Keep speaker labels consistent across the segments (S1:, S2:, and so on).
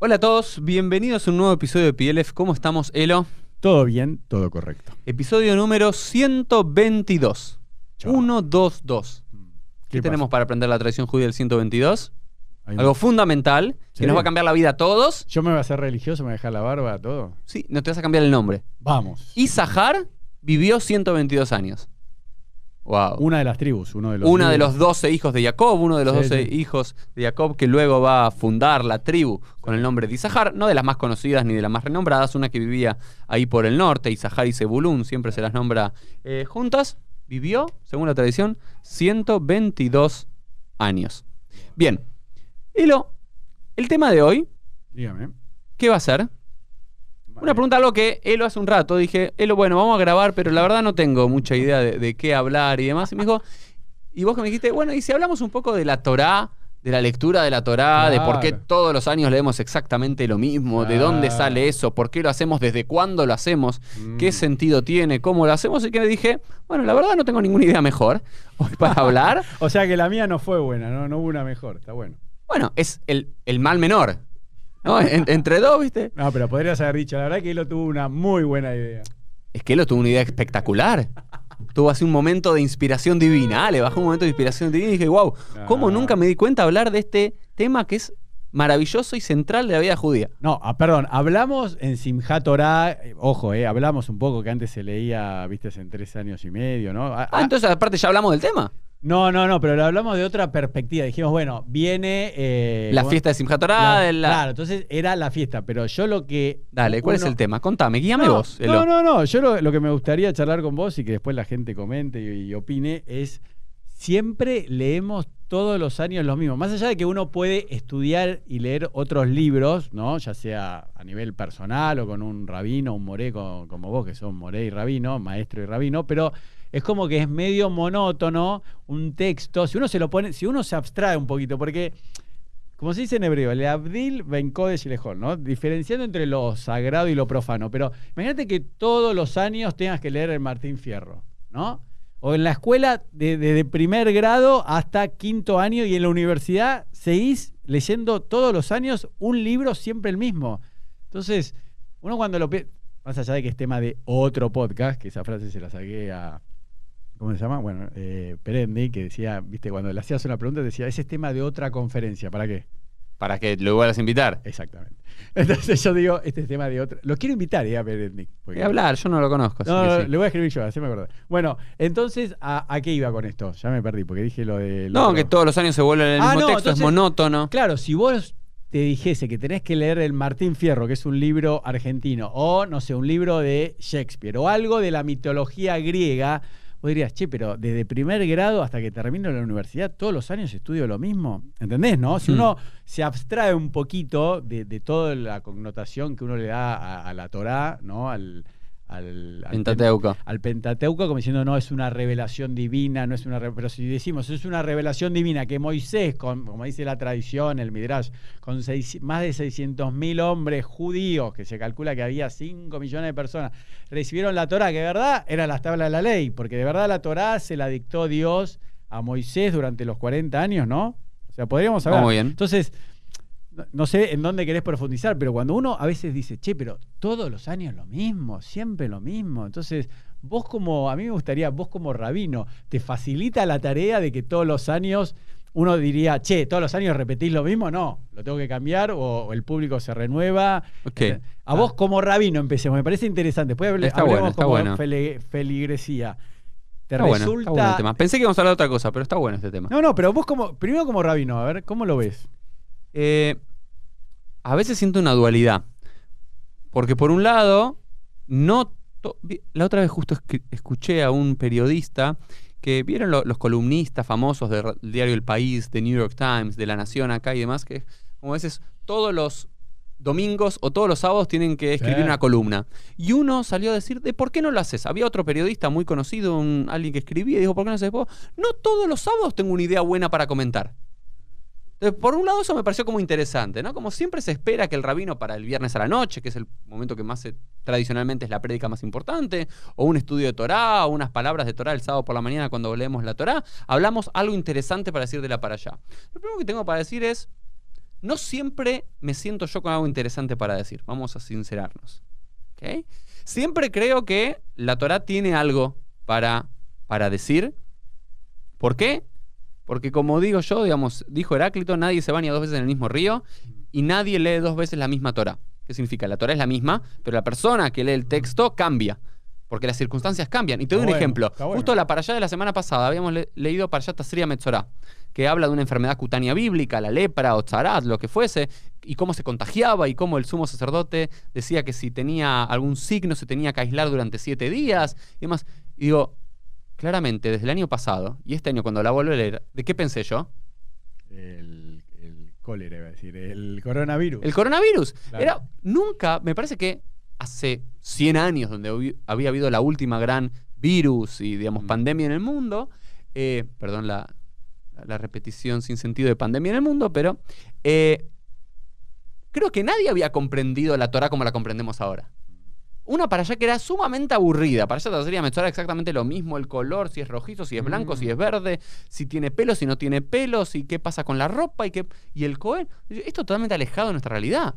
S1: Hola a todos, bienvenidos a un nuevo episodio de PLF. ¿Cómo estamos, Elo?
S2: Todo bien, todo correcto.
S1: Episodio número 122.
S2: Chao.
S1: 122. ¿Qué tenemos para aprender la tradición judía del 122? Algo fundamental,
S2: ¿Sí?
S1: que nos va a cambiar la vida a todos.
S2: ¿Yo me voy a hacer religioso, me voy a dejar la barba, todo?
S1: Sí, no te vas a cambiar el nombre.
S2: Vamos.
S1: Isahar vivió 122 años. Wow.
S2: Una de las tribus, uno de los
S1: Una de los 12 hijos de Jacob, uno de los 12
S2: sí.
S1: hijos de Jacob, que luego va a fundar la tribu con el nombre de Isahar, no de las más conocidas ni de las más renombradas, una que vivía ahí por el norte, Isahar y Zebulún, siempre se las nombra juntas. Vivió, según la tradición, 122 años. Bien, Elo, el tema de hoy,
S2: Dígame.
S1: ¿qué va a ser? Una pregunta, algo que Elo hace un rato, dije, Elo, bueno, vamos a grabar, pero la verdad no tengo mucha idea de qué hablar y demás. Y me dijo, y vos que me dijiste, bueno, y si hablamos un poco de la Torá, de la lectura de la Torá, de por qué todos los años leemos exactamente lo mismo, de dónde sale eso, por qué lo hacemos, desde cuándo lo hacemos, qué sentido tiene, cómo lo hacemos, y que le dije, bueno, la verdad no tengo ninguna idea mejor hoy para hablar.
S2: O sea que la mía no fue buena, no hubo una mejor, está bueno.
S1: Bueno, es el mal menor, ¿no? Entre dos, ¿viste?
S2: No, pero podrías haber dicho, la verdad que él tuvo una muy buena idea.
S1: Es que él tuvo una idea espectacular. Tuvo así un momento de inspiración divina. Le bajó un momento de inspiración divina y dije, wow, ¿cómo nunca me di cuenta de hablar de este tema que es maravilloso y central de la vida judía?
S2: No, perdón, hablamos en Simchat Torah, ojo, hablamos un poco que antes se leía, viste, en 3 años y medio, ¿no?
S1: Entonces aparte ya hablamos del tema.
S2: No, pero lo hablamos de otra perspectiva. Dijimos, bueno, viene...
S1: la fiesta de Simchat Torah.
S2: Claro, entonces era la fiesta, pero yo lo que...
S1: Dale, ¿cuál es el tema? Contame, guíame vos.
S2: No, yo lo que me gustaría charlar con vos y que después la gente comente y opine es, siempre leemos todos los años lo mismo. Más allá de que uno puede estudiar y leer otros libros, ¿no? Ya sea a nivel personal o con un rabino, un moré como vos, que son moré y rabino, maestro y rabino, pero... Es como que es medio monótono un texto. Si uno se lo pone, si uno se abstrae un poquito, porque, como se dice en hebreo, le abdil ben kodesh lejol, ¿no? Diferenciando entre lo sagrado y lo profano. Pero imagínate que todos los años tengas que leer el Martín Fierro, ¿no? O en la escuela, desde primer grado hasta 5º año, y en la universidad seguís leyendo todos los años un libro siempre el mismo. Entonces, uno cuando lo... Más allá de que es tema de otro podcast, que esa frase se la saqué a... ¿Cómo se llama? Bueno, Perendi, que decía, viste, cuando le hacías una pregunta, decía, ese es tema de otra conferencia. ¿Para qué?
S1: Para que lo vuelvas a invitar.
S2: Exactamente. Entonces yo digo, este es tema de otra... Lo quiero invitar, a Perendi.
S1: Voy a hablar, yo no lo conozco. Así
S2: no,
S1: que sí.
S2: Le voy a escribir yo, así me acuerdo. Bueno, entonces, ¿a qué iba con esto? Ya me perdí, porque dije lo de...
S1: No, que todos los años se vuelve el mismo texto, entonces, es monótono.
S2: Claro, si vos te dijese que tenés que leer el Martín Fierro, que es un libro argentino, o, no sé, un libro de Shakespeare, o algo de la mitología griega... Vos dirías, che, pero desde primer grado hasta que termino la universidad, todos los años estudio lo mismo. ¿Entendés, no? Si uno se abstrae un poquito de toda la connotación que uno le da a la Torá, ¿no? Al
S1: Pentateuco.
S2: Al Pentateuco, como diciendo, no, es una revelación divina, no es una... Pero si decimos, es una revelación divina que Moisés, como dice la tradición, el Midrash, con más de 600.000 hombres judíos, que se calcula que había 5 millones de personas, recibieron la Torá, que de verdad eran las tablas de la ley, porque de verdad la Torá se la dictó Dios a Moisés durante los 40 años, ¿no? O sea, podríamos hablar.
S1: Muy bien.
S2: Entonces... No sé en dónde querés profundizar, pero cuando uno a veces dice, che, pero todos los años lo mismo, siempre lo mismo. Entonces, a mí me gustaría, vos como rabino, ¿te facilita la tarea de que todos los años uno diría, che, todos los años repetís lo mismo? No, lo tengo que cambiar, o el público se renueva.
S1: Okay.
S2: A vos como rabino empecemos, me parece interesante. Después hablemos como feligresía. ¿Te resulta?
S1: Bueno, está bueno el tema. Pensé que íbamos a hablar de otra cosa, pero está bueno este tema.
S2: No, pero vos primero como rabino, a ver, ¿cómo lo ves?
S1: A veces siento una dualidad. Porque por un lado, la otra vez justo escuché a un periodista que vieron los columnistas famosos del diario El País, de New York Times, de La Nación acá y demás, que como a veces todos los domingos o todos los sábados tienen que escribir una columna. Y uno salió a decir, ¿por qué no lo haces? Había otro periodista muy conocido, alguien que escribía, y dijo, ¿por qué no haces vos? No todos los sábados tengo una idea buena para comentar. Entonces, por un lado eso me pareció como interesante, ¿no? Como siempre se espera que el rabino para el viernes a la noche, que es el momento que más tradicionalmente es la prédica más importante, o un estudio de Torá, o unas palabras de Torá el sábado por la mañana cuando leemos la Torá, hablamos algo interesante para decir de la para allá. Lo primero que tengo para decir es, no siempre me siento yo con algo interesante para decir. Vamos a sincerarnos. ¿Okay? Siempre creo que la Torá tiene algo para decir. ¿Por qué? Porque como digo yo, digamos, dijo Heráclito, nadie se baña 2 veces en el mismo río y nadie lee 2 veces la misma Torá. ¿Qué significa? La Torá es la misma, pero la persona que lee el texto cambia, porque las circunstancias cambian. Y te doy un ejemplo. Justo la parashá de la semana pasada habíamos leído Parashá Tazria Metzorá, que habla de una enfermedad cutánea bíblica, la lepra o tzarat, lo que fuese, y cómo se contagiaba y cómo el sumo sacerdote decía que si tenía algún signo se tenía que aislar durante 7 días y demás. Y digo, claramente, desde el año pasado, y este año cuando la vuelvo a leer, ¿de qué pensé yo?
S2: El cólera, iba a decir, el coronavirus.
S1: El coronavirus.
S2: Claro.
S1: Nunca, me parece que hace 100 años, donde había habido la última gran virus y, digamos, pandemia en el mundo, perdón la repetición sin sentido de pandemia en el mundo, pero creo que nadie había comprendido la Torá como la comprendemos ahora. Una parashá que era sumamente aburrida. Parashá Tazria Metzorá exactamente lo mismo, el color, si es rojizo, si es blanco, si es verde, si tiene pelos, si no tiene pelos, y qué pasa con la ropa, y el Cohen. Esto totalmente alejado de nuestra realidad.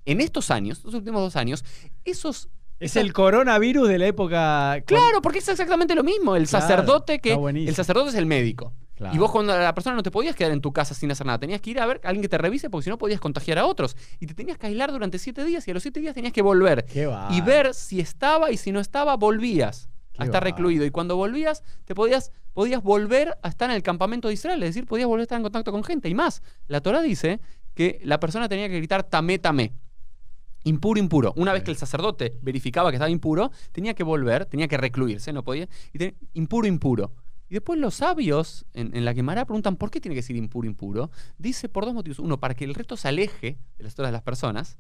S1: En estos años, los últimos 2 años,
S2: es el coronavirus de la época...
S1: Claro, porque es exactamente lo mismo. El sacerdote
S2: el
S1: sacerdote es el médico.
S2: Claro.
S1: Y vos cuando la persona no te podías quedar en tu casa sin hacer nada. Tenías que ir a ver a alguien que te revise porque si no podías contagiar a otros. Y te tenías que aislar durante 7 días y a los 7 días tenías que volver. Y ver si estaba y si no estaba, volvías a estar recluido. Y cuando volvías, podías volver a estar en el campamento de Israel. Es decir, podías volver a estar en contacto con gente. Y más, la Torá dice que la persona tenía que gritar tamé, tamé. Impuro, impuro. Una vez que el sacerdote verificaba que estaba impuro, tenía que volver, tenía que recluirse, no podía. Impuro, impuro. Y después los sabios en la Gemara preguntan ¿por qué tiene que decir impuro, impuro? Dice por 2 motivos. Uno, para que el resto se aleje de las historias de las personas,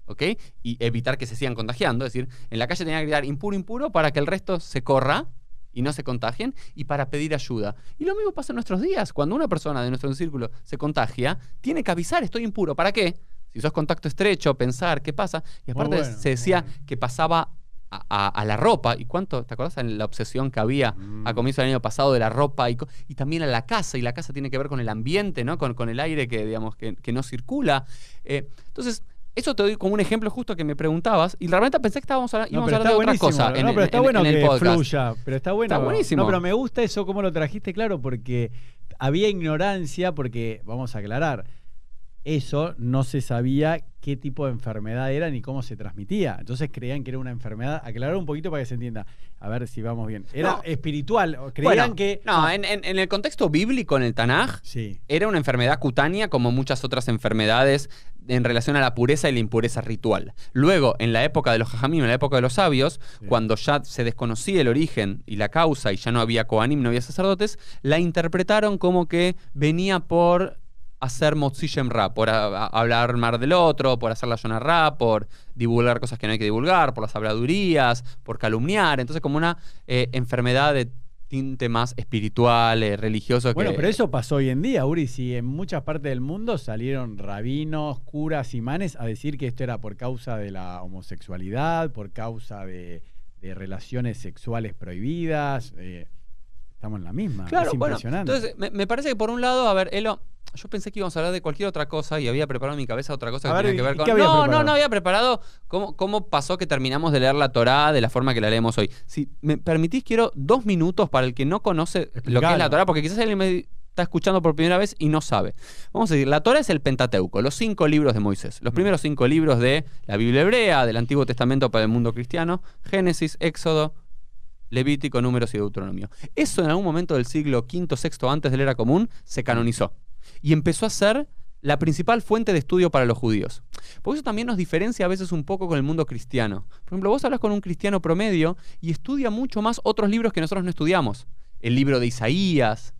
S1: ¿ok? Y evitar que se sigan contagiando. Es decir, en la calle tenía que gritar impuro, impuro para que el resto se corra y no se contagien y para pedir ayuda. Y lo mismo pasa en nuestros días. Cuando una persona de nuestro círculo se contagia, tiene que avisar, estoy impuro. ¿Para qué? Si sos contacto estrecho, pensar qué pasa. Y aparte se decía que pasaba a la ropa. ¿Y cuánto? ¿Te acordás en la obsesión que había a comienzo del año pasado de la ropa? Y también a la casa. Y la casa tiene que ver con el ambiente, ¿no? Con el aire que, digamos, que no circula. Entonces, eso te doy como un ejemplo justo que me preguntabas. Y realmente pensé que íbamos a hablar de otra cosa.
S2: Pero está bueno que fluya. Pero está bueno.
S1: Está buenísimo.
S2: No, pero me gusta eso, cómo lo trajiste, claro, porque había ignorancia, porque, vamos a aclarar, eso no se sabía qué tipo de enfermedad era ni cómo se transmitía. Entonces creían que era una enfermedad. Aclarar un poquito para que se entienda. A ver si vamos bien. Era espiritual. Creían que...
S1: No, en el contexto bíblico, en el Tanaj, era una enfermedad cutánea como muchas otras enfermedades en relación a la pureza y la impureza ritual. Luego, en la época de los Jajamim, en la época de los sabios, cuando ya se desconocía el origen y la causa y ya no había Kohanim, no había sacerdotes, la interpretaron como que venía por hacer Motzi Shem Ra, por hablar mal del otro, por hacer la Yonah Ra, por divulgar cosas que no hay que divulgar, por las habladurías, por calumniar. Entonces, como una enfermedad de tinte más espiritual, religioso.
S2: Bueno, pero eso pasó hoy en día, Uri. Si en muchas partes del mundo salieron rabinos, curas, imanes a decir que esto era por causa de la homosexualidad, por causa de relaciones sexuales prohibidas. Estamos en la misma.
S1: Claro,
S2: es impresionante.
S1: Bueno, entonces, me parece que por un lado, a ver, Elo, yo pensé que íbamos a hablar de cualquier otra cosa y había preparado en mi cabeza otra cosa que tenía que ver con... No había preparado cómo pasó que terminamos de leer la Torá de la forma que la leemos hoy. Si me permitís, quiero 2 minutos para el que no conoce lo que es la Torá, porque quizás alguien me está escuchando por primera vez y no sabe. Vamos a decir, la Torá es el Pentateuco, los 5 libros de Moisés. Los primeros 5 libros de la Biblia hebrea, del Antiguo Testamento para el mundo cristiano, Génesis, Éxodo, Levítico, Números y Deuteronomio. Eso en algún momento del siglo V, VI antes de la era común se canonizó y empezó a ser la principal fuente de estudio para los judíos. Por eso también nos diferencia a veces un poco con el mundo cristiano. Por ejemplo, vos hablas con un cristiano promedio y estudia mucho más otros libros que nosotros no estudiamos. El libro de Isaías,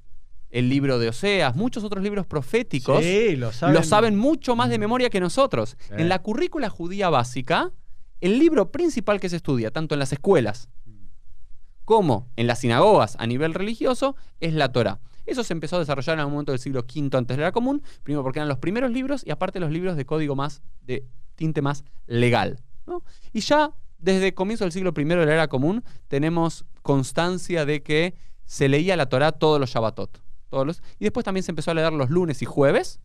S1: el libro de Oseas, muchos otros libros proféticos lo saben mucho más de memoria que nosotros. En la currícula judía básica, el libro principal que se estudia, tanto en las escuelas como en las sinagogas a nivel religioso, es la Torá. Eso se empezó a desarrollar en algún momento del siglo V antes de la era común, primero porque eran los primeros libros y aparte los libros de código más de tinte más legal, ¿no? Y ya desde comienzo del siglo I de la era común tenemos constancia de que se leía la Torá todos los Shabbatot. Y después también se empezó a leer los lunes y jueves,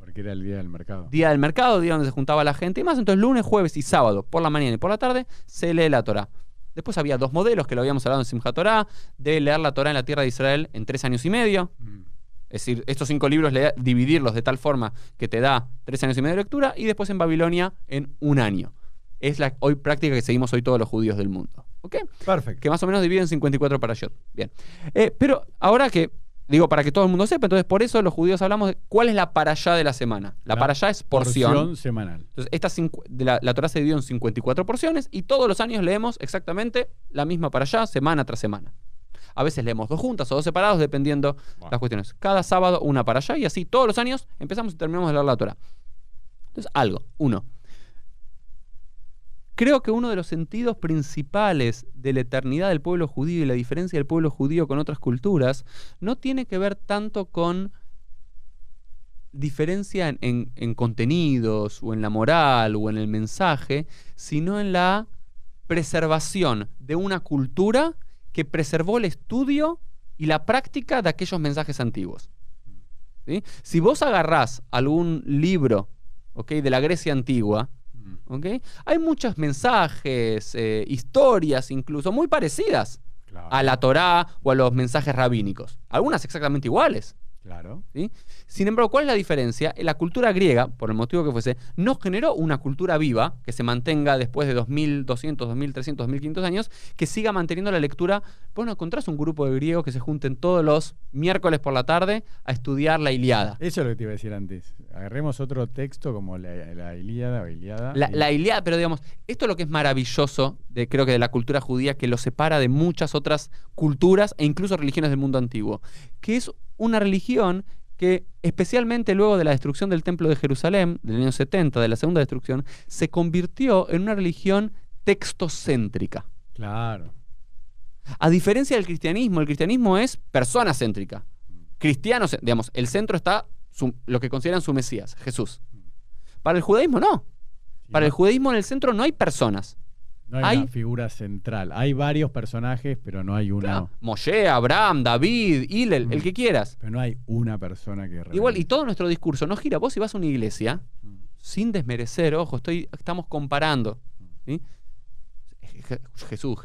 S2: Porque era el día del mercado.
S1: Día del mercado, día donde se juntaba la gente y más. Entonces lunes, jueves y sábado, por la mañana y por la tarde, se lee la Torá. Después había 2 modelos que lo habíamos hablado en Simchat Torah, de leer la Torá en la tierra de Israel en 3 años y medio. Es decir, estos 5 libros, dividirlos de tal forma que te da 3 años y medio de lectura, y después en Babilonia en 1 año. Es la práctica que seguimos hoy todos los judíos del mundo. ¿Ok?
S2: Perfecto.
S1: Que más o menos divide en 54 parashot. Bien. Pero ahora que, digo, para que todo el mundo sepa, entonces por eso los judíos hablamos de cuál es la parashá de la semana. La parashá es porción
S2: semanal.
S1: Entonces, la Torá se dividió en 54 porciones y todos los años leemos exactamente la misma parashá, semana tras semana. A veces leemos 2 juntas o 2 separados, dependiendo las cuestiones. Cada sábado una parashá y así todos los años empezamos y terminamos de leer la Torá. Entonces, uno. Creo que uno de los sentidos principales de la eternidad del pueblo judío y la diferencia del pueblo judío con otras culturas no tiene que ver tanto con diferencia en contenidos o en la moral o en el mensaje, sino en la preservación de una cultura que preservó el estudio y la práctica de aquellos mensajes antiguos. ¿Sí? Si vos agarrás algún libro, ¿okay?, de la Grecia antigua, ¿okay?, hay muchos mensajes, historias incluso, muy parecidas a la Torá o a los mensajes rabínicos. Algunas exactamente iguales.
S2: Claro.
S1: ¿Sí? Sin embargo, ¿cuál es la diferencia? La cultura griega, por el motivo que fuese, no generó una cultura viva que se mantenga después de 2200, 2300, 2500 años, que siga manteniendo la lectura. Vos no encontrás un grupo de griegos que se junten todos los miércoles por la tarde a estudiar la Ilíada.
S2: Eso es lo que te iba a decir antes. Agarremos otro texto como la Ilíada o Ilíada.
S1: La Ilíada, pero digamos, esto es lo que es maravilloso, creo que de la cultura judía, que lo separa de muchas otras culturas e incluso religiones del mundo antiguo, que es una religión que, especialmente luego de la destrucción del Templo de Jerusalén, del año 70, de la segunda destrucción, se convirtió en una religión textocéntrica.
S2: Claro.
S1: A diferencia del cristianismo, el cristianismo es persona-céntrica. Cristianos, digamos, el centro está lo que consideran su Mesías, Jesús. Para el judaísmo no. Para el judaísmo en el centro no hay personas.
S2: No hay una figura central. Hay varios personajes, pero no hay una.
S1: Claro. Moshe, Abraham, David, Hillel, el que quieras.
S2: Pero no hay una persona que...
S1: Igual, y todo nuestro discurso no gira. Vos si vas a una iglesia, sin desmerecer, ojo, estamos comparando. ¿Sí? Jesús,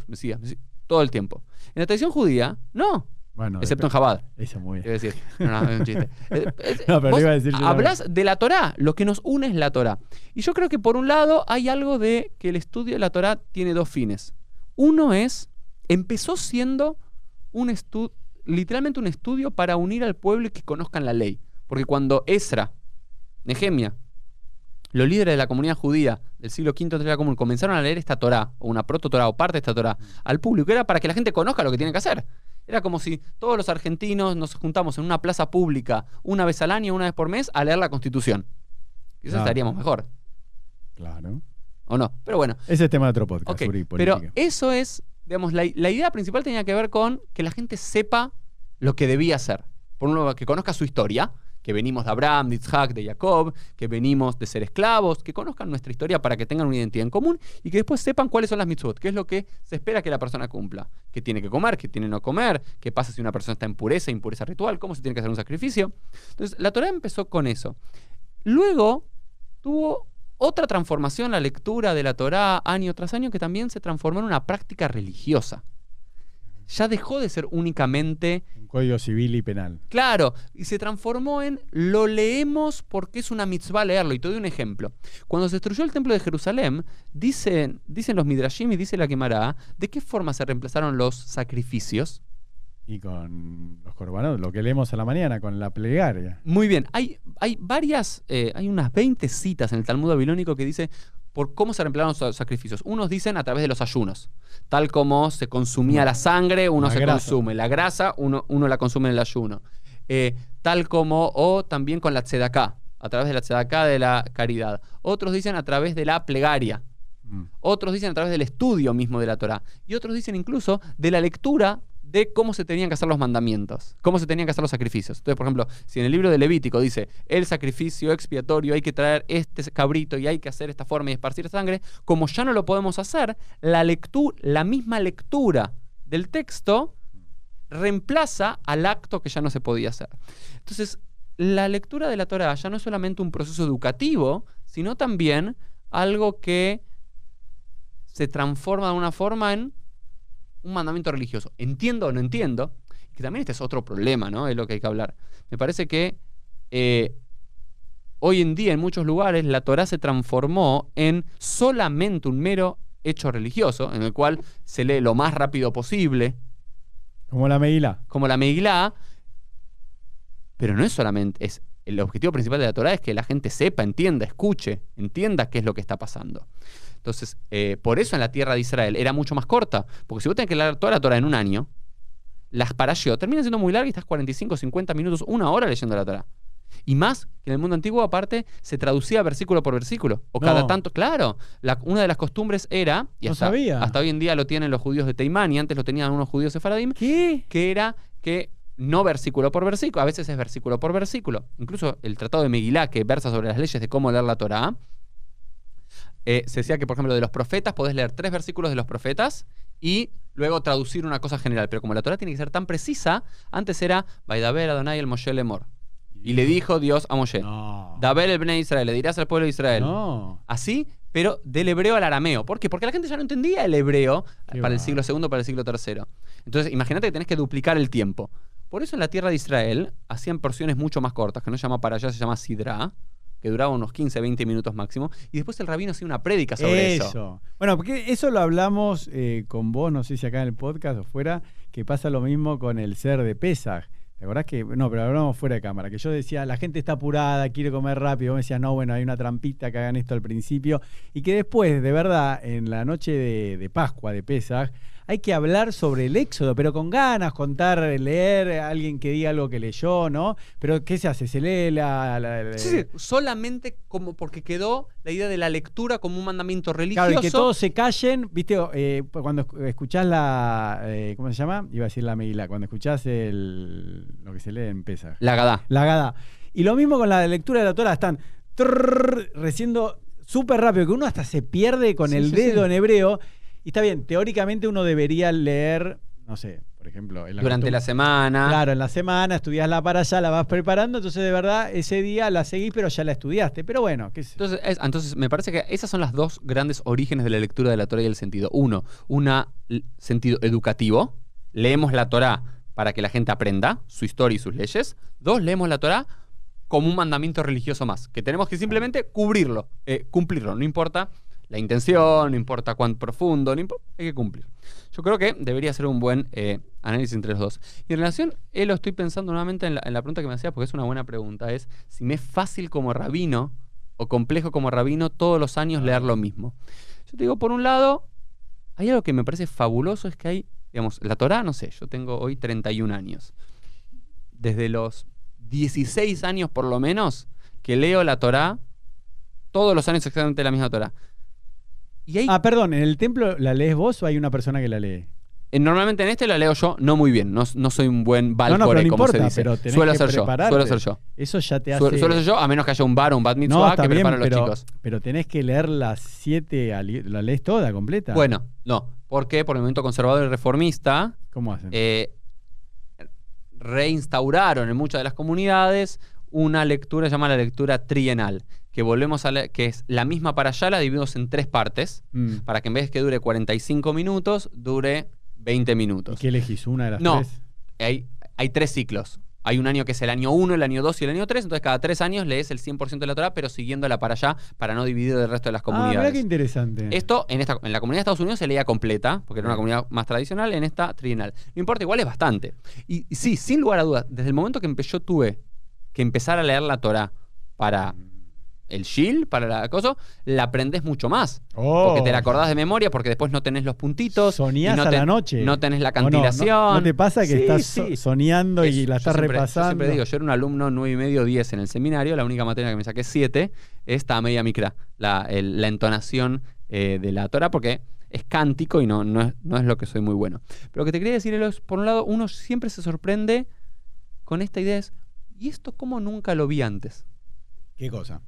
S1: Mesías, todo el tiempo. En la tradición judía, no.
S2: Bueno,
S1: excepto en Jabad.
S2: Eso muy bien.
S1: Quiero decir, no, es un chiste.
S2: No, pero
S1: vos
S2: iba a decir
S1: hablas de la Torá, lo que nos une es la Torá. Y yo creo que por un lado hay algo de que el estudio de la Torá tiene 2 fines. Uno es, empezó siendo literalmente un estudio para unir al pueblo y que conozcan la ley. Porque cuando Esra, Nehemia, los líderes de la comunidad judía del siglo V antes de la común comenzaron a leer esta Torá, o una proto-Torá, o parte de esta Torá, al público, era para que la gente conozca lo que tiene que hacer. Era como si todos los argentinos nos juntamos en una plaza pública una vez al año, una vez por mes, a leer la Constitución. Quizás estaríamos mejor.
S2: Claro.
S1: ¿O no? Pero bueno.
S2: Ese es tema de otro podcast,
S1: Okay, pero eso es, digamos, la idea principal tenía que ver con que la gente sepa lo que debía hacer. Por un lado, que conozca su historia, que venimos de Abraham, de Isaac, de Jacob, que venimos de ser esclavos, que conozcan nuestra historia para que tengan una identidad en común y que después sepan cuáles son las mitzvot, qué es lo que se espera que la persona cumpla, qué tiene que comer, qué tiene que no comer, qué pasa si una persona está en pureza, impureza ritual, cómo se tiene que hacer un sacrificio. Entonces, la Torá empezó con eso. Luego tuvo otra transformación la lectura de la Torá año tras año, que también se transformó en una práctica religiosa. Ya dejó de ser únicamente...
S2: un código civil y penal.
S1: Claro, y se transformó en lo leemos porque es una mitzvah leerlo. Y te doy un ejemplo. Cuando se destruyó el templo de Jerusalén, dicen los Midrashim y dice la Gemara, ¿de qué forma se reemplazaron los sacrificios?
S2: Y con los corbanos, lo que leemos a la mañana, con la plegaria.
S1: Muy bien, hay varias, hay unas 20 citas en el Talmud babilónico que dice por cómo se reemplazaron los sacrificios. Unos dicen a través de los ayunos. Tal como se consumía la sangre, uno se consume. La grasa, uno la consume en el ayuno. Tal como, o también con la tzedaká, a través de la tzedaká de la caridad. Otros dicen a través de la plegaria. Otros dicen a través del estudio mismo de la Torá. Y otros dicen incluso de la lectura de cómo se tenían que hacer los mandamientos, cómo se tenían que hacer los sacrificios. Entonces, por ejemplo, si en el libro de Levítico dice el sacrificio expiatorio, hay que traer este cabrito y hay que hacer esta forma y esparcir sangre, como ya no lo podemos hacer, la misma lectura del texto reemplaza al acto que ya no se podía hacer. Entonces, la lectura de la Torá ya no es solamente un proceso educativo, sino también algo que se transforma de alguna forma en un mandamiento religioso. Entiendo o no entiendo, que también este es otro problema, ¿no? Es lo que hay que hablar. Me parece que hoy en día en muchos lugares la Torá se transformó en solamente un mero hecho religioso, en el cual se lee lo más rápido posible.
S2: Como la Megilá.
S1: Como la Megilá, pero no es solamente... el objetivo principal de la Torá es que la gente sepa, entienda, escuche, entienda qué es lo que está pasando. Entonces, por eso en la tierra de Israel era mucho más corta, porque si vos tenés que leer toda la Torá en un año, las parashot terminan siendo muy largas y estás 45, 50 minutos, una hora leyendo la Torá. Y más que en el mundo antiguo, aparte, se traducía versículo por versículo. O cada tanto, claro, una de las costumbres era, y hasta hoy en día lo tienen los judíos de Teimán, y antes lo tenían unos judíos sefaradim, que era que no versículo por versículo, a veces es versículo por versículo. Incluso el tratado de Megilá, que versa sobre las leyes de cómo leer la Torá, se decía que, por ejemplo, de los profetas podés leer 3 versículos de los profetas y luego traducir una cosa general. Pero como la Torá tiene que ser tan precisa, antes era Vaidaber Adonai el Moshe Lemor. Y le dijo Dios a Moshe, Daber el Bnei Israel, le dirás al pueblo de Israel. Así, pero del hebreo al arameo. ¿Por qué? Porque la gente ya no entendía el hebreo para el siglo II, para el siglo III. Entonces, imagínate que tenés que duplicar el tiempo. Por eso en la tierra de Israel hacían porciones mucho más cortas, que no se llama para allá, se llama sidra, que duraba unos 15, 20 minutos máximo, y después el rabino hacía una prédica sobre eso.
S2: Bueno, porque eso lo hablamos con vos, no sé si acá en el podcast o fuera, que pasa lo mismo con el ser de Pesaj. ¿Te acordás que? No, pero hablamos fuera de cámara, que yo decía, la gente está apurada, quiere comer rápido. Vos me decías, no, bueno, hay una trampita que hagan esto al principio. Y que después, de verdad, en la noche de Pascua, de Pesaj, hay que hablar sobre el Éxodo, pero con ganas, contar, leer, alguien que diga algo que leyó, ¿no? Pero ¿qué se hace? ¿Se lee
S1: Sí, solamente como porque quedó la idea de la lectura como un mandamiento religioso.
S2: Claro, y que todos se callen, ¿viste? Cuando escuchás ¿cómo se llama? Iba a decir la Megilá, cuando escuchás lo que se lee en Pesaj.
S1: La Gadá.
S2: La Gadá. Y lo mismo con la lectura de la Torá, están reciendo súper rápido, que uno hasta se pierde con el dedo en hebreo. Y está bien, teóricamente uno debería leer, no sé, por ejemplo...
S1: Durante la semana.
S2: Claro, en la semana, estudiás la para allá, la vas preparando, entonces de verdad ese día la seguís, pero ya la estudiaste. Pero bueno, qué sé.
S1: Entonces me parece que esas son las dos grandes orígenes de la lectura de la Torá y el sentido. Uno, un sentido educativo. Leemos la Torá para que la gente aprenda su historia y sus leyes. 2, leemos la Torá como un mandamiento religioso más, que tenemos que simplemente cumplirlo, no importa la intención, no importa cuán profundo, hay que cumplir. Yo creo que debería ser un buen análisis entre los dos. Y en relación, lo estoy pensando nuevamente en la pregunta que me hacías, porque es una buena pregunta, es si me es fácil como rabino o complejo como rabino todos los años leer lo mismo. Yo te digo, por un lado, hay algo que me parece fabuloso, es que hay, digamos, la Torá, no sé, yo tengo hoy 31 años. Desde los 16 años por lo menos, que leo la Torá, todos los años exactamente la misma Torá.
S2: Perdón, ¿en el templo la lees vos o hay una persona que la lee?
S1: Normalmente en la leo yo, no muy bien. No soy un buen balcore,
S2: pero no
S1: como
S2: importa,
S1: se dice.
S2: Pero tenés
S1: suelo
S2: que
S1: ser
S2: prepararte.
S1: yo.
S2: Eso ya te hace...
S1: Suelo ser yo, a menos que haya un bar o un bat mitzvah que preparo a los chicos.
S2: Pero tenés que leer las 7, ¿la lees toda, completa?
S1: Bueno, no. ¿Por qué? Por el movimiento conservador y reformista.
S2: ¿Cómo hacen?
S1: Reinstauraron en muchas de las comunidades una lectura llamada la lectura trienal, que volvemos a leer, que es la misma para allá, la dividimos en 3 partes, para que en vez de que dure 45 minutos, dure 20 minutos.
S2: ¿Y qué elegís? ¿Una de las 3?
S1: Hay 3 ciclos. Hay un año que es el año 1, el año 2 y el año 3, entonces cada 3 años lees el 100% de la Torá, pero siguiéndola para allá, para no dividir del resto de las comunidades.
S2: Mirá qué interesante.
S1: Esto, en la comunidad de Estados Unidos se leía completa, porque era una comunidad más tradicional, en esta trienal. No importa, igual es bastante. Y sí, sin lugar a dudas, desde el momento que yo tuve que empezar a leer la Torá para el Shil, para la cosa, la aprendés mucho más. Porque te la acordás de memoria, porque después no tenés los puntitos.
S2: Soñás a la noche.
S1: No tenés la cantilación.
S2: ¿No te pasa que estás soñando y la estás repasando?
S1: Yo siempre digo, yo era un alumno 9,5, 10 en el seminario, la única materia que me saqué 7 es Tamei Mikra, la entonación de la Torá, porque es cántico y no es lo que soy muy bueno. Pero lo que te quería decir es, por un lado, uno siempre se sorprende con esta idea, ¿y esto cómo nunca lo vi antes?
S2: ¿Qué cosa?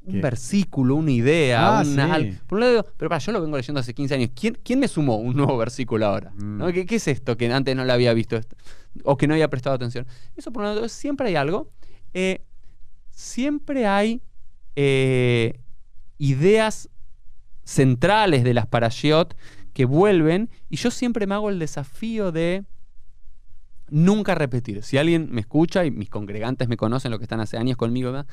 S1: Un versículo, una idea,
S2: sí.
S1: Por un lado digo, pero yo lo vengo leyendo hace 15 años. ¿Quién me sumó un nuevo versículo ahora? ¿No? ¿Qué es esto que antes no lo había visto? O que no había prestado atención. Eso por un lado, siempre hay algo. siempre hay ideas centrales de las parashiot que vuelven, y yo siempre me hago el desafío de nunca repetir. Si alguien me escucha, y mis congregantes me conocen, los que están hace años conmigo, ¿verdad?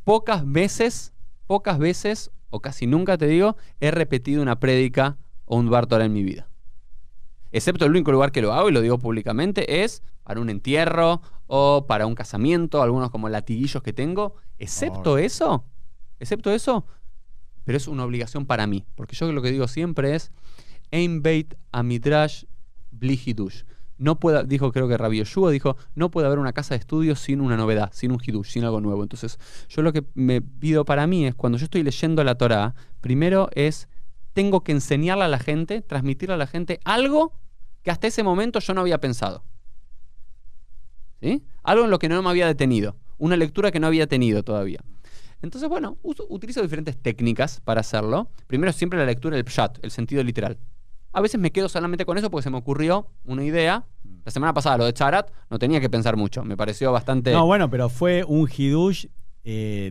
S1: Pocas veces, o casi nunca te digo, he repetido una prédica o un Dvar Torah en mi vida. Excepto el único lugar que lo hago, y lo digo públicamente, es para un entierro o para un casamiento, algunos como latiguillos que tengo. Excepto eso, pero es una obligación para mí. Porque yo lo que digo siempre es Ein Beit Amidrash Bli Hidush. No puede, dijo, creo que Rabbi Yoshua dijo, no puede haber una casa de estudios sin una novedad, sin un hidush, sin algo nuevo. Entonces, yo lo que me pido para mí es, cuando yo estoy leyendo la Torá, primero tengo que enseñarle a la gente, transmitirle a la gente algo que hasta ese momento yo no había pensado. ¿Sí? Algo en lo que no me había detenido, una lectura que no había tenido todavía. Entonces, bueno, utilizo diferentes técnicas para hacerlo. Primero, siempre la lectura del pshat, el sentido literal. A veces me quedo solamente con eso porque se me ocurrió una idea. La semana pasada, lo de Charat, no tenía que pensar mucho. Me pareció bastante...
S2: No, bueno, pero fue un hidush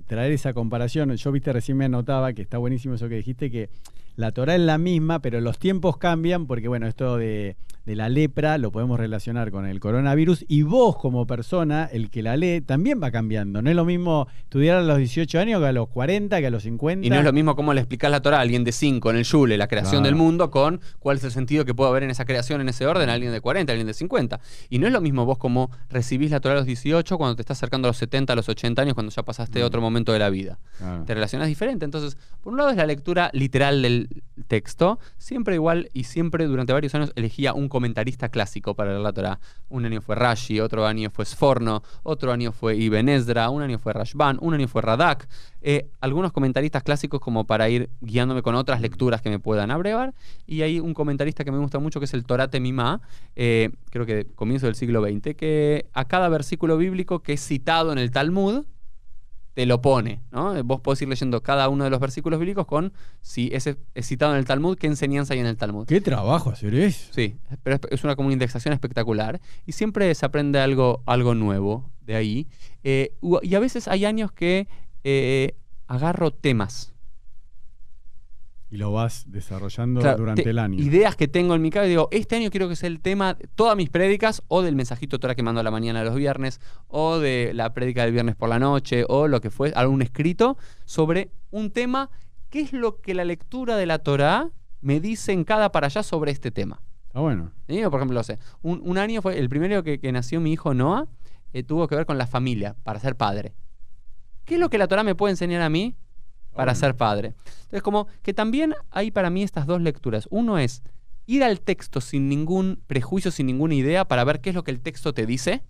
S2: traer esa comparación. Yo, recién me anotaba que está buenísimo eso que dijiste, que la Torá es la misma, pero los tiempos cambian porque, bueno, esto de la lepra lo podemos relacionar con el coronavirus, y vos como persona, el que la lee, también va cambiando. No es lo mismo estudiar a los 18 años que a los 40, que a los 50.
S1: Y no es lo mismo cómo le explicás la Torá a alguien de 5 en el Shule, la creación del mundo, con cuál es el sentido que puede haber en esa creación, en ese orden, a alguien de 40, a alguien de 50. Y no es lo mismo vos cómo recibís la Torá a los 18, cuando te estás acercando a los 70, a los 80 años, cuando ya pasaste otro momento de la vida. Te relacionás diferente. Entonces, por un lado es la lectura literal del texto, siempre igual, y siempre durante varios años elegía un comentarista clásico para leer la Torá. Un año fue Rashi, otro año fue Sforno, otro año fue Ibn Ezra, un año fue Rashban, un año fue Radak. Algunos comentaristas clásicos como para ir guiándome con otras lecturas que me puedan abrevar. Y hay un comentarista que me gusta mucho que es el Torah Temimá, creo que comienzo del siglo XX, que a cada versículo bíblico que es citado en el Talmud te lo pone, ¿no? Vos podés ir leyendo cada uno de los versículos bíblicos con si ese es citado en el Talmud, qué enseñanza hay en el Talmud.
S2: ¿Qué trabajo hacer eso?
S1: Sí, pero es como una indexación espectacular, y siempre se aprende algo nuevo de ahí. Y a veces hay años que agarro temas.
S2: Y lo vas desarrollando
S1: durante
S2: el año.
S1: Ideas que tengo en mi cabeza, digo, este año quiero que sea el tema de todas mis prédicas, o del mensajito Torah que mando a la mañana de los viernes, o de la prédica del viernes por la noche, o lo que fue, algún escrito sobre un tema. ¿Qué es lo que la lectura de la Torah me dice en cada parashá sobre este tema?
S2: Está bueno.
S1: ¿Sí? Por ejemplo, un año fue el primero que nació mi hijo Noah, tuvo que ver con la familia, para ser padre. ¿Qué es lo que la Torah me puede enseñar a mí para ser padre? Entonces, como que también hay para mí estas dos lecturas. Uno es ir al texto sin ningún prejuicio, sin ninguna idea, para ver qué es lo que el texto te dice.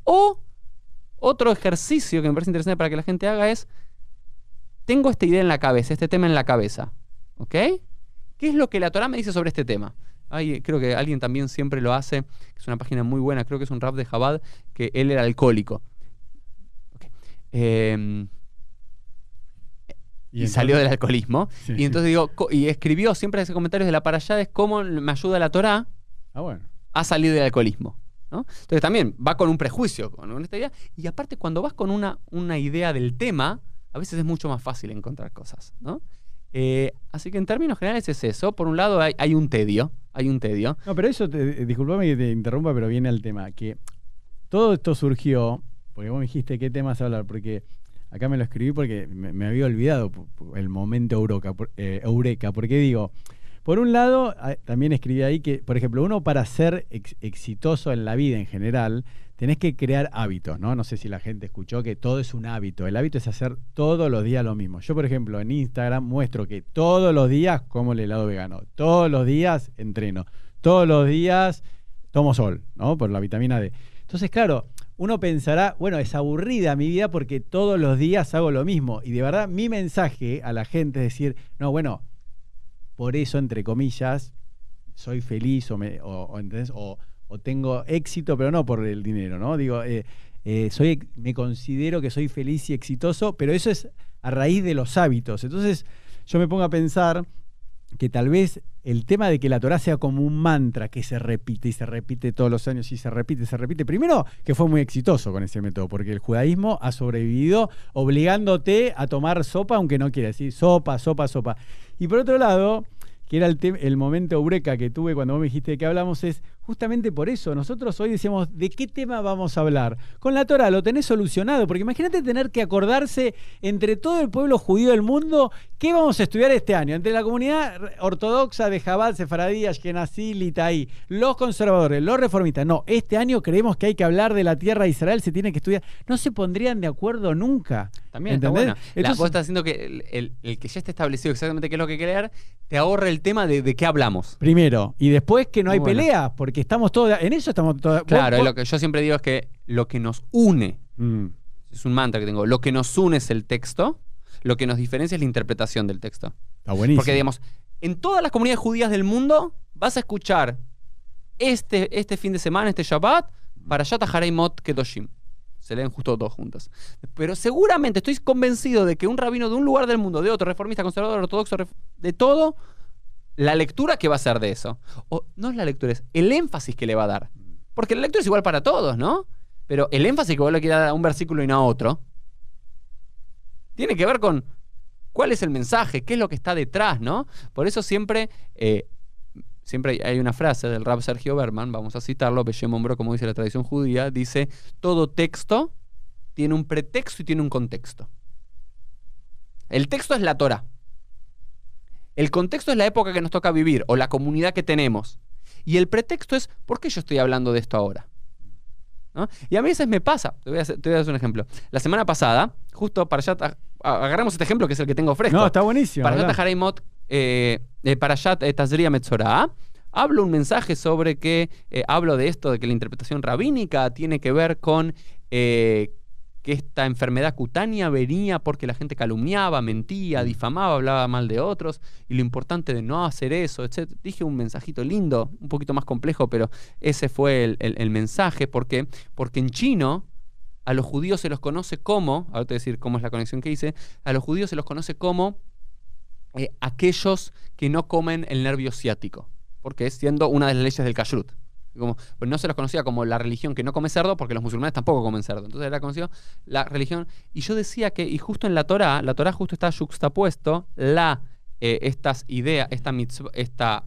S1: O otro ejercicio que me parece interesante para que la gente haga es, tengo esta idea en la cabeza, este tema en la cabeza, ¿ok? ¿Qué es lo que la Torá me dice sobre este tema? Creo que alguien también siempre lo hace, es una página muy buena, creo que es un rab de Chabad, que él era alcohólico. Okay. Y salió del alcoholismo. Sí, y entonces y escribió siempre ese comentario de la parashá, es cómo me ayuda la Torá a salir del alcoholismo, ¿no? Entonces también va con un prejuicio, con esta idea. Y aparte, cuando vas con una idea del tema, a veces es mucho más fácil encontrar cosas, ¿no? Así que en términos generales es eso. Por un lado hay un tedio.
S2: No, pero eso, disculpame que te interrumpa, pero viene al tema. Que todo esto surgió, porque vos me dijiste qué temas hablar, porque acá me lo escribí porque me había olvidado el momento eureka, porque digo, por un lado, también escribí ahí que, por ejemplo, uno para ser exitoso en la vida en general, tenés que crear hábitos, ¿no? No sé si la gente escuchó que todo es un hábito. El hábito es hacer todos los días lo mismo. Yo, por ejemplo, en Instagram muestro que todos los días como el helado vegano, todos los días entreno, todos los días tomo sol, ¿no? Por la vitamina D. Entonces, claro, uno pensará, bueno, es aburrida mi vida porque todos los días hago lo mismo. Y de verdad, mi mensaje a la gente es decir, no, bueno, por eso, entre comillas, soy feliz o tengo éxito, pero no por el dinero, ¿no? Digo, me considero que soy feliz y exitoso, pero eso es a raíz de los hábitos. Entonces, yo me pongo a pensar que tal vez el tema de que la Torá sea como un mantra que se repite y se repite todos los años y se repite, primero que fue muy exitoso con ese método, porque el judaísmo ha sobrevivido obligándote a tomar sopa aunque no quieras, ¿sí? Sopa. Y por otro lado, que era el momento eureka que tuve cuando vos me dijiste de qué hablamos, es justamente por eso. Nosotros hoy decíamos, ¿de qué tema vamos a hablar? Con la Torá lo tenés solucionado, porque imagínate tener que acordarse entre todo el pueblo judío del mundo qué vamos a estudiar este año. Entre la comunidad ortodoxa de Chabad, Sefaradí, Ashkenazí, Litaí, los conservadores, los reformistas. No, este año creemos que hay que hablar de la tierra de Israel, se tiene que estudiar. No se pondrían de acuerdo nunca.
S1: También
S2: ¿entendés?
S1: está bueno.
S2: Entonces,
S1: Vos estás haciendo que el que ya esté establecido exactamente qué es lo que quiere leer, te ahorra el tema de qué hablamos.
S2: primero, y después que no hay
S1: Muy bueno.
S2: pelea, porque estamos todos, en eso estamos todos.
S1: Claro, es lo que yo siempre digo es que lo que nos une, es un mantra que tengo, lo que nos une es el texto, lo que nos diferencia es la interpretación del texto.
S2: Está buenísimo.
S1: Porque, digamos, en todas las comunidades judías del mundo vas a escuchar este fin de semana, este Shabbat, para Parashat Hareimot Kedoshim. Se leen justo dos juntos. Pero seguramente estoy convencido de que un rabino de un lugar del mundo, de otro, reformista, conservador, ortodoxo, de todo, la lectura que va a ser de eso. O no es la lectura, es el énfasis que le va a dar. Porque la lectura es igual para todos, ¿no? Pero el énfasis que vos le quieras dar a un versículo y no a otro, tiene que ver con cuál es el mensaje, qué es lo que está detrás, ¿no? Por eso siempre hay una frase del Rab Sergio Berman, vamos a citarlo, Beshem Ombro, como dice la tradición judía, dice, todo texto tiene un pretexto y tiene un contexto. El texto es la Torá. El contexto es la época que nos toca vivir o la comunidad que tenemos. Y el pretexto es, ¿por qué yo estoy hablando de esto ahora? ¿No? Y a mí a veces me pasa, te voy a hacer un ejemplo. La semana pasada, justo Parashat, agarramos este ejemplo que es el que tengo fresco.
S2: No, está buenísimo.
S1: Parashat Hareimot, Parashat Tazria Metzorah, hablo un mensaje sobre que, hablo de esto, de que la interpretación rabínica tiene que ver con que esta enfermedad cutánea venía porque la gente calumniaba, mentía, difamaba, hablaba mal de otros, y lo importante de no hacer eso, etc. Dije un mensajito lindo, un poquito más complejo, pero ese fue el mensaje. ¿Por qué? Porque en chino a los judíos se los conoce como, ahora te voy a decir cómo es la conexión que hice, a los judíos se los conoce como aquellos que no comen el nervio ciático, porque es siendo una de las leyes del kashrut. Pues no se los conocía como la religión que no come cerdo, porque los musulmanes tampoco comen cerdo. Entonces era conocido la religión. Y yo decía que, y justo en la Torá justo está yuxtapuesto estas ideas, esta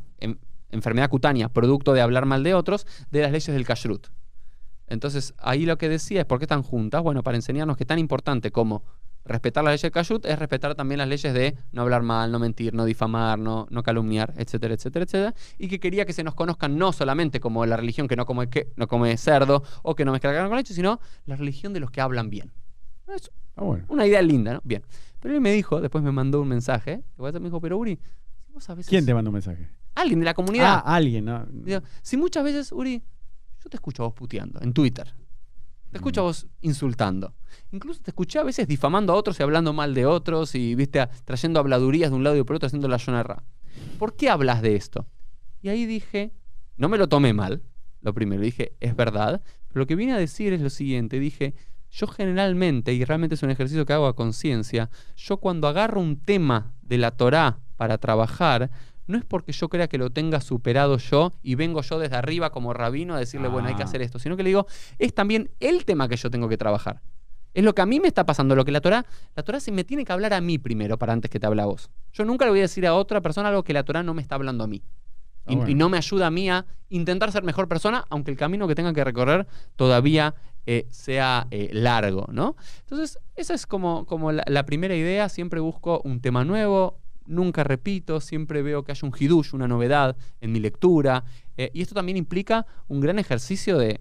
S1: enfermedad cutánea, producto de hablar mal de otros, de las leyes del kashrut. Entonces ahí lo que decía es, ¿por qué están juntas? Bueno, para enseñarnos que tan importante como respetar las leyes del kashrut es respetar también las leyes de no hablar mal, no mentir, no difamar, no calumniar, etcétera, etcétera, etcétera. Y que quería que se nos conozcan no solamente como la religión que no come cerdo o que no mezcla carne con leche, sino la religión de los que hablan bien. Es
S2: bueno.
S1: una idea linda, ¿no? Bien. Pero él me dijo, después me mandó un mensaje, me dijo, pero Uri, si vos a veces...
S2: ¿Quién te mandó un mensaje?
S1: Alguien de la comunidad.
S2: Alguien, ¿no?
S1: Digo, si muchas veces, Uri, yo te escucho a vos puteando en Twitter. Te escucho a vos insultando. Incluso te escuché a veces difamando a otros y hablando mal de otros y, viste, trayendo habladurías de un lado y por otro haciendo la yonarra. ¿Por qué hablas de esto? Y ahí dije, no me lo tomé mal, lo primero. Dije, es verdad. Pero lo que vine a decir es lo siguiente. Dije, yo generalmente, y realmente es un ejercicio que hago a conciencia, yo cuando agarro un tema de la Torá para trabajar, no es porque yo crea que lo tenga superado yo y vengo yo desde arriba como rabino a decirle, bueno, hay que hacer esto, sino que le digo, es también el tema que yo tengo que trabajar. Es lo que a mí me está pasando, lo que la Torá se me tiene que hablar a mí primero para antes que te hable a vos. Yo nunca le voy a decir a otra persona algo que la Torá no me está hablando a mí. Y no me ayuda a mí a intentar ser mejor persona, aunque el camino que tenga que recorrer todavía sea largo, ¿no? Entonces, esa es como la primera idea. Siempre busco un tema nuevo, nunca repito, siempre veo que hay un hidush, una novedad en mi lectura. Y esto también implica un gran ejercicio de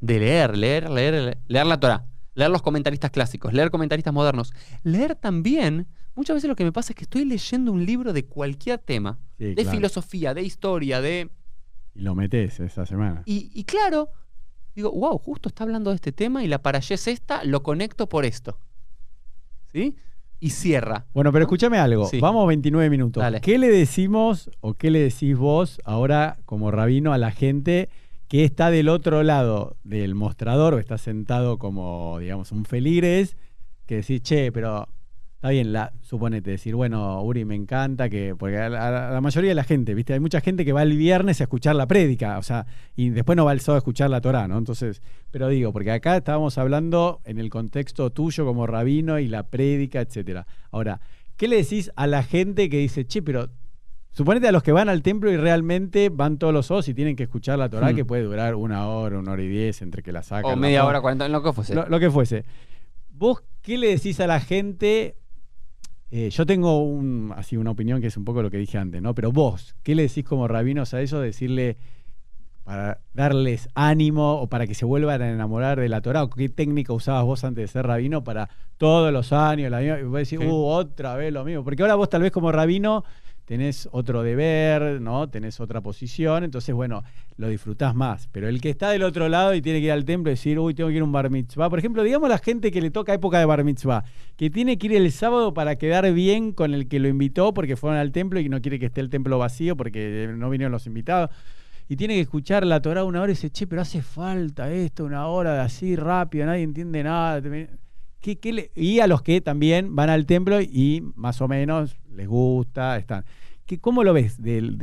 S1: leer la Torá, leer los comentaristas clásicos, leer comentaristas modernos. Leer también, muchas veces lo que me pasa es que estoy leyendo un libro de cualquier tema, de filosofía, de historia,
S2: Y lo metés esa semana.
S1: Y claro, digo, wow, justo está hablando de este tema y la parashá es esta, lo conecto por esto. ¿Sí? Y cierra.
S2: Bueno, pero escúchame algo.
S1: Sí.
S2: Vamos 29 minutos.
S1: Dale.
S2: ¿Qué le decimos o qué le decís vos ahora como rabino a la gente que está del otro lado del mostrador o está sentado como, digamos, un feligres, que decís, che, pero Está bien, suponete, decir, bueno, Uri, me encanta que, porque a la mayoría de la gente, ¿viste? Hay mucha gente que va el viernes a escuchar la prédica, o sea, y después no va el sábado a escuchar la Torá, ¿no? Entonces, pero digo, porque acá estábamos hablando en el contexto tuyo como rabino y la prédica, etcétera. Ahora, ¿qué le decís a la gente que dice, che, pero suponete a los que van al templo y realmente van todos los ojos y tienen que escuchar la Torá, que puede durar 1 hora, 1 hora y 10, entre que la sacan.
S1: O media hora, 40, lo que fuese.
S2: Lo que fuese. ¿Vos qué le decís a la gente? Yo tengo así una opinión que es un poco lo que dije antes, ¿no? Pero vos, ¿qué le decís como rabinos a eso? Decirle, para darles ánimo o para que se vuelvan a enamorar de la Torá, o qué técnica usabas vos antes de ser rabino para todos los años, y vos decís, otra vez lo mismo. Porque ahora vos tal vez como rabino tenés otro deber, ¿no? Tenés otra posición, entonces, bueno, lo disfrutás más. Pero el que está del otro lado y tiene que ir al templo y decir, uy, tengo que ir a un bar mitzvah. Por ejemplo, digamos la gente que le toca época de bar mitzvah, que tiene que ir el sábado para quedar bien con el que lo invitó porque fueron al templo y no quiere que esté el templo vacío porque no vinieron los invitados. Y tiene que escuchar la Torá 1 hora y dice, che, pero hace falta esto, 1 hora de así rápido, nadie entiende nada. Y a los que también van al templo y más o menos les gusta, están. ¿Cómo lo ves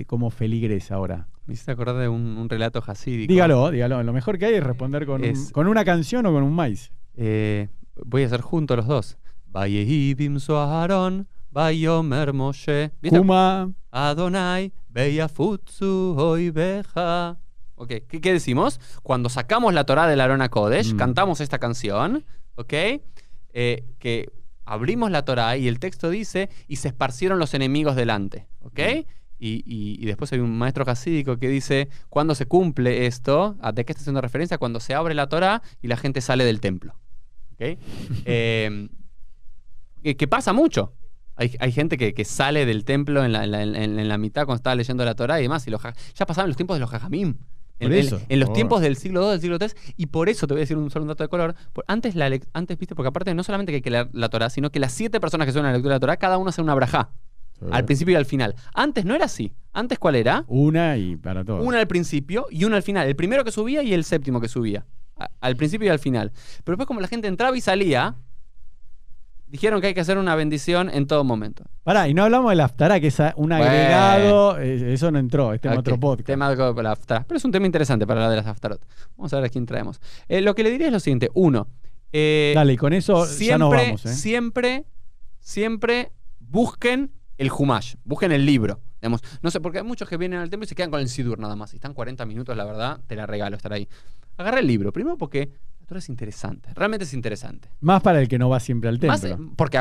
S2: como feligres ahora?
S1: Me hiciste acordar de un relato hasídico.
S2: Dígalo. Lo mejor que hay es responder con una canción o con un maíz.
S1: Voy a hacer juntos los dos. Vayehi bimso Aharon, vayomer Moshe.
S2: Kuma.
S1: Adonai, beyafutsu hoy beja. Ok, ¿qué decimos? Cuando sacamos la Torá del Aron HaKodesh, cantamos esta canción, ¿ok? Que abrimos la Torá y el texto dice, y se esparcieron los enemigos delante, ¿ok? Y después hay un maestro hasídico que dice, ¿cuándo se cumple esto? ¿De qué está haciendo referencia? Cuando se abre la Torá y la gente sale del templo, ¿ok? Que pasa mucho. Hay gente que sale del templo en la mitad cuando está leyendo la Torá y demás. Ya pasaban los tiempos de los jajamim. En los tiempos del siglo II, del siglo III, y por eso te voy a decir solo un dato de color. Antes, viste, porque aparte no solamente que hay que leer la Torá, sino que las 7 personas que suenan la lectura de la Torá, cada una hace una brajá. Al principio y al final. Antes no era así. Antes, ¿cuál era?
S2: Una y para todos.
S1: Una al principio y una al final. El primero que subía y el séptimo que subía. Al principio y al final. Pero después, como la gente entraba y salía, dijeron que hay que hacer una bendición en todo momento.
S2: Pará, y no hablamos del Haftará, que es un agregado. Eso no entró, en otro podcast.
S1: Tema de la Haftará. Pero es un tema interesante para hablar de las Haftarot. Vamos a ver a quién traemos. Lo que le diría es lo siguiente. Uno.
S2: Dale, y con eso ya nos vamos.
S1: Siempre busquen el Humash. Busquen el libro. Digamos, no sé, porque hay muchos que vienen al templo y se quedan con el Sidur nada más. Y están 40 minutos, la verdad, te la regalo estar ahí. Agarra el libro. Primero porque es interesante, realmente es interesante.
S2: Más para el que no va siempre al templo.
S1: Más porque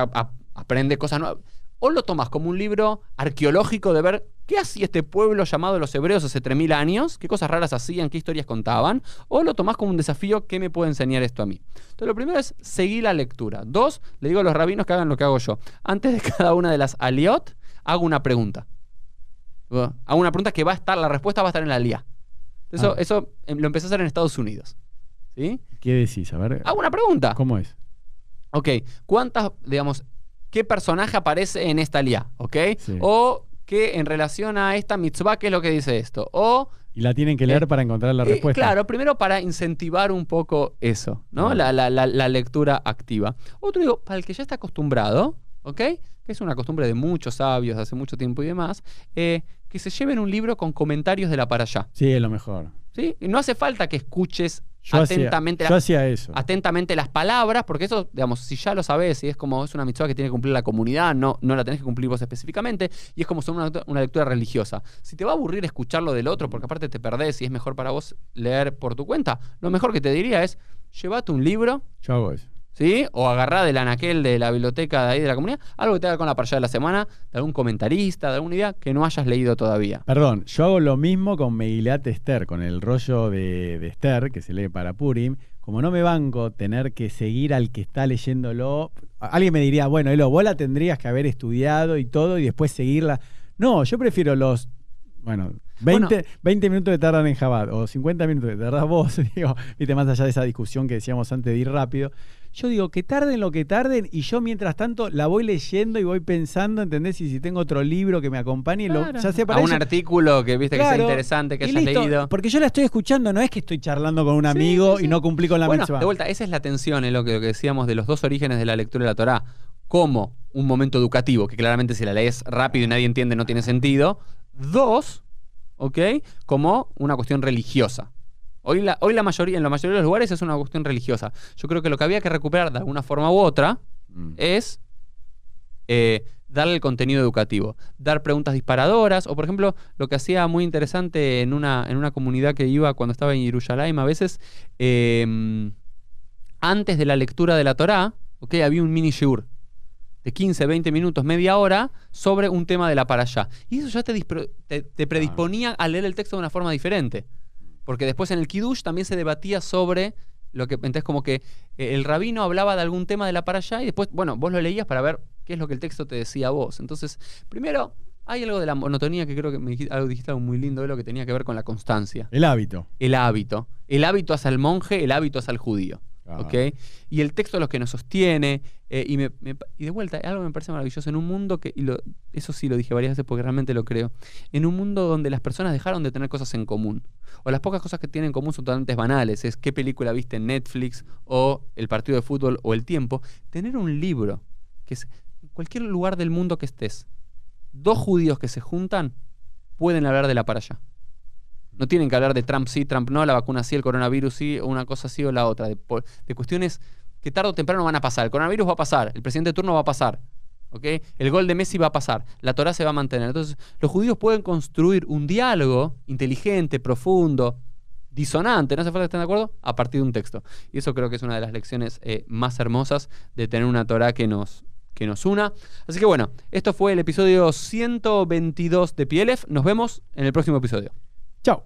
S1: aprende cosas nuevas. O lo tomas como un libro arqueológico de ver qué hacía este pueblo llamado los hebreos hace 3000 años, qué cosas raras hacían, qué historias contaban. O lo tomás como un desafío, ¿qué me puede enseñar esto a mí? Entonces lo primero es seguir la lectura. 2, le digo a los rabinos que hagan lo que hago yo. Antes de cada una de las aliot, hago una pregunta. Hago una pregunta que la respuesta va a estar en la aliyá. Eso lo empecé a hacer en Estados Unidos. ¿Sí?
S2: ¿Qué decís? A ver.
S1: Hago una pregunta.
S2: ¿Cómo es?
S1: Ok, ¿qué personaje aparece en esta aliyá? ¿Ok?
S2: Sí.
S1: O que en relación a esta mitzvah, ¿qué es lo que dice esto? O
S2: y la tienen que leer para encontrar la respuesta.
S1: Claro, primero para incentivar un poco eso, ¿no? La lectura activa. Otro digo, para el que ya está acostumbrado, ¿ok? Que es una costumbre de muchos sabios hace mucho tiempo y demás, que se lleven un libro con comentarios de la parashá.
S2: Sí, es lo mejor.
S1: ¿Sí? Y no hace falta que escuches
S2: yo hacía eso.
S1: atentamente las palabras, porque eso, digamos, si ya lo sabes, y es como es una mitzvah que tiene que cumplir la comunidad, no la tenés que cumplir vos específicamente, y es como son una lectura religiosa. Si te va a aburrir escuchar lo del otro, porque aparte te perdés y es mejor para vos leer por tu cuenta, lo mejor que te diría es, llévate un libro.
S2: Yo hago eso.
S1: ¿Sí? O agarrá del anaquel de la biblioteca de ahí de la comunidad, algo que te haga con la parashá de la semana, de algún comentarista, de alguna idea que no hayas leído todavía.
S2: Perdón, yo hago lo mismo con Megilat Esther, con el rollo de Esther, que se lee para Purim. Como no me banco tener que seguir al que está leyéndolo, alguien me diría, bueno, Elo, vos la tendrías que haber estudiado y todo y después seguirla. No, yo prefiero 20 minutos que tardan en Chabad o 50 minutos que tardás vos, digo, viste, más allá de esa discusión que decíamos antes de ir rápido. Yo digo, que tarden lo que tarden y yo mientras tanto la voy leyendo y voy pensando, ¿entendés? Y si tengo otro libro que me acompañe,
S1: claro.
S2: Ya sea para
S1: un artículo que viste que sea interesante, que hayas leído.
S2: Porque yo la estoy escuchando, no es que estoy charlando con un amigo y no cumplí con la mitzvah.
S1: De vuelta, esa es la tensión, lo que decíamos de los dos orígenes de la lectura de la Torá. como un momento educativo, que claramente si la lees rápido y nadie entiende no tiene sentido. 2, ¿ok? Como una cuestión religiosa. Hoy en la mayoría de los lugares es una cuestión religiosa. Yo creo que lo que había que recuperar de alguna forma u otra es darle el contenido educativo, dar preguntas disparadoras, o por ejemplo, lo que hacía muy interesante en una comunidad que iba cuando estaba en Jerusalén, a veces, antes de la lectura de la Torá, ¿ok? Había un mini shiur de 15, 20 minutos, media hora, sobre un tema de la parashá. Y eso ya te predisponía a leer el texto de una forma diferente. Porque después en el Kiddush también se debatía sobre lo que, entonces como que el rabino hablaba de algún tema de la parashá y después, bueno, vos lo leías para ver qué es lo que el texto te decía a vos. Entonces, primero, hay algo de la monotonía que creo que dijiste algo muy lindo de lo que tenía que ver con la constancia.
S2: El hábito.
S1: El hábito. El hábito hacia el monje, el hábito hacia el judío. ¿Ok? Y el texto es lo que nos sostiene. Y de vuelta, algo me parece maravilloso. En un mundo que, eso sí lo dije varias veces porque realmente lo creo, en un mundo donde las personas dejaron de tener cosas en común, o las pocas cosas que tienen en común son totalmente banales, es qué película viste en Netflix, o el partido de fútbol, o el tiempo, tener un libro, que es en cualquier lugar del mundo que estés, 2 judíos que se juntan, pueden hablar de la parashá. No tienen que hablar de Trump sí, Trump no, la vacuna sí, el coronavirus sí, o una cosa sí o la otra. De cuestiones que tarde o temprano van a pasar. El coronavirus va a pasar, el presidente de turno va a pasar, ¿ok? El gol de Messi va a pasar, la Torá se va a mantener. Entonces, los judíos pueden construir un diálogo inteligente, profundo, disonante, no hace falta que estén de acuerdo, a partir de un texto. Y eso creo que es una de las lecciones más hermosas de tener una Torá que nos una. Así que bueno, esto fue el episodio 122 de PLF. Nos vemos en el próximo episodio.
S2: Chao.